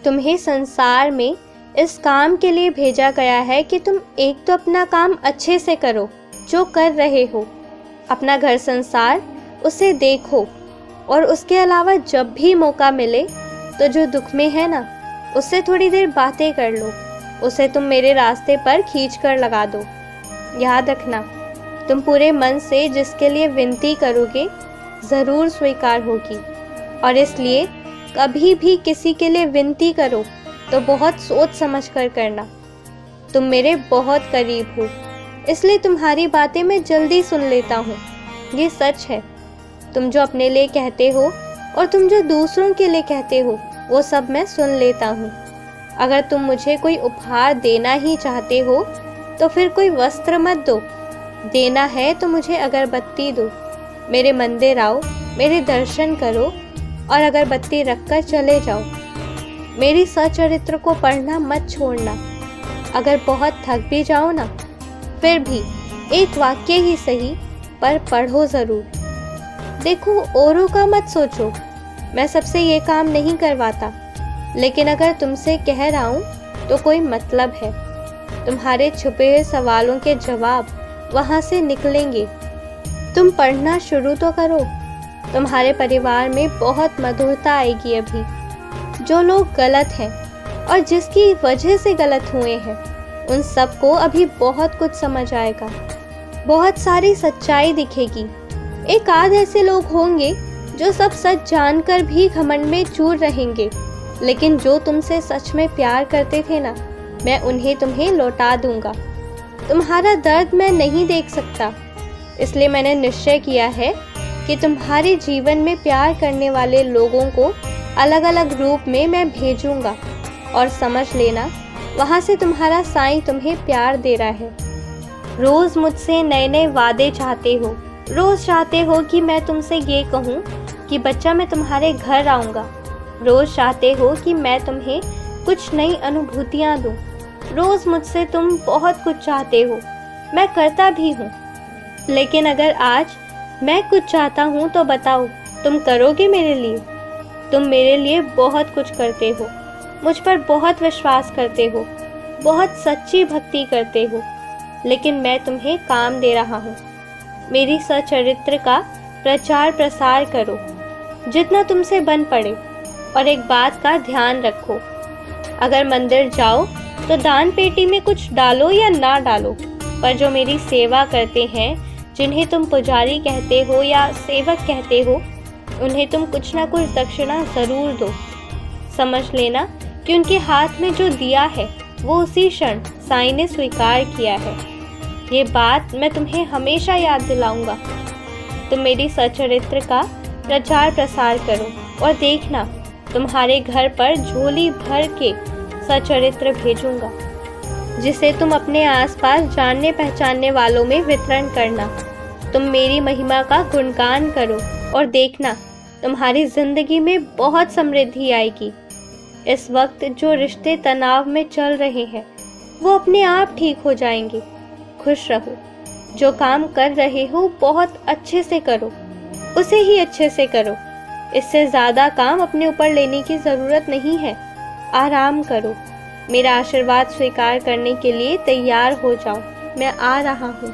तुम्हें संसार में इस काम के लिए भेजा गया है कि तुम एक तो अपना काम अच्छे से करो जो कर रहे हो, अपना घर संसार उसे देखो, और उसके अलावा जब भी मौका मिले तो जो दुख में है ना उससे थोड़ी देर बातें कर लो, उसे तुम मेरे रास्ते पर खींच कर लगा दो। याद रखना, तुम पूरे मन से जिसके लिए विनती करोगे ज़रूर स्वीकार होगी, और इसलिए कभी भी किसी के लिए विनती करो तो बहुत सोच समझ कर करना। तुम मेरे बहुत करीब हो, इसलिए तुम्हारी बातें मैं जल्दी सुन लेता हूँ, ये सच है। तुम जो अपने लिए कहते हो और तुम जो दूसरों के लिए कहते हो वो सब मैं सुन लेता हूँ। अगर तुम मुझे कोई उपहार देना ही चाहते हो तो फिर कोई वस्त्र मत दो, देना है तो मुझे अगरबत्ती दो। मेरे मंदिर आओ, मेरे दर्शन करो और अगरबत्ती रखकर चले जाओ। मेरी सचरित्र को पढ़ना मत छोड़ना। अगर बहुत थक भी जाओ ना, फिर भी एक वाक्य ही सही पर पढ़ो ज़रूर। देखो, औरों का मत सोचो, मैं सबसे ये काम नहीं करवाता, लेकिन अगर तुमसे कह रहा हूँ तो कोई मतलब है। तुम्हारे छुपे हुए सवालों के जवाब वहाँ से निकलेंगे। तुम पढ़ना शुरू तो करो। तुम्हारे परिवार में बहुत मधुरता आएगी। अभी जो लोग गलत हैं और जिसकी वजह से गलत हुए हैं उन सबको अभी बहुत कुछ समझ आएगा, बहुत सारी सच्चाई दिखेगी। एक आध ऐसे लोग होंगे जो सब सच जानकर भी घमंड में चूर रहेंगे, लेकिन जो तुमसे सच में प्यार करते थे ना, मैं उन्हें तुम्हें लौटा दूंगा। तुम्हारा दर्द मैं नहीं देख सकता, इसलिए मैंने निश्चय किया है कि तुम्हारे जीवन में प्यार करने वाले लोगों को अलग अलग रूप में मैं भेजूंगा, और समझ लेना वहाँ से तुम्हारा साईं तुम्हें प्यार दे रहा है। रोज़ मुझसे नए नए वादे चाहते हो, रोज़ चाहते हो कि मैं तुमसे ये कहूँ कि बच्चा मैं तुम्हारे घर आऊँगा। रोज़ चाहते हो कि मैं तुम्हें कुछ नई अनुभूतियाँ दूँ। रोज़ मुझसे तुम बहुत कुछ चाहते हो, मैं करता भी हूँ। लेकिन अगर आज मैं कुछ चाहता हूँ तो बताओ, तुम करोगे मेरे लिए? तुम मेरे लिए बहुत कुछ करते हो, मुझ पर बहुत विश्वास करते हो, बहुत सच्ची भक्ति करते हो, लेकिन मैं तुम्हें काम दे रहा हूँ। मेरी सचरित्र का प्रचार प्रसार करो जितना तुमसे बन पड़े, और एक बात का ध्यान रखो, अगर मंदिर जाओ तो दान पेटी में कुछ डालो या ना डालो, पर जो मेरी सेवा करते हैं, जिन्हें तुम पुजारी कहते हो या सेवक कहते हो, उन्हें तुम कुछ ना कुछ दक्षिणा ज़रूर दो। समझ लेना कि उनके हाथ में जो दिया है वो उसी क्षण साईं ने स्वीकार किया है। ये बात मैं तुम्हें हमेशा याद दिलाऊंगा। तुम मेरी सचरित्र का प्रचार प्रसार करो, और देखना तुम्हारे घर पर झोली भर के सचरित्र भेजूंगा, जिसे तुम अपने आसपास जानने पहचानने वालों में वितरण करना। तुम मेरी महिमा का गुणगान करो, और देखना तुम्हारी जिंदगी में बहुत समृद्धि आएगी। इस वक्त जो रिश्ते तनाव में चल रहे हैं वो अपने आप ठीक हो जाएंगे। खुश रहो। जो काम कर रहे हो बहुत अच्छे से करो, उसे ही अच्छे से करो। इससे ज़्यादा काम अपने ऊपर लेने की ज़रूरत नहीं है। आराम करो। मेरा आशीर्वाद स्वीकार करने के लिए तैयार हो जाओ। मैं आ रहा हूँ।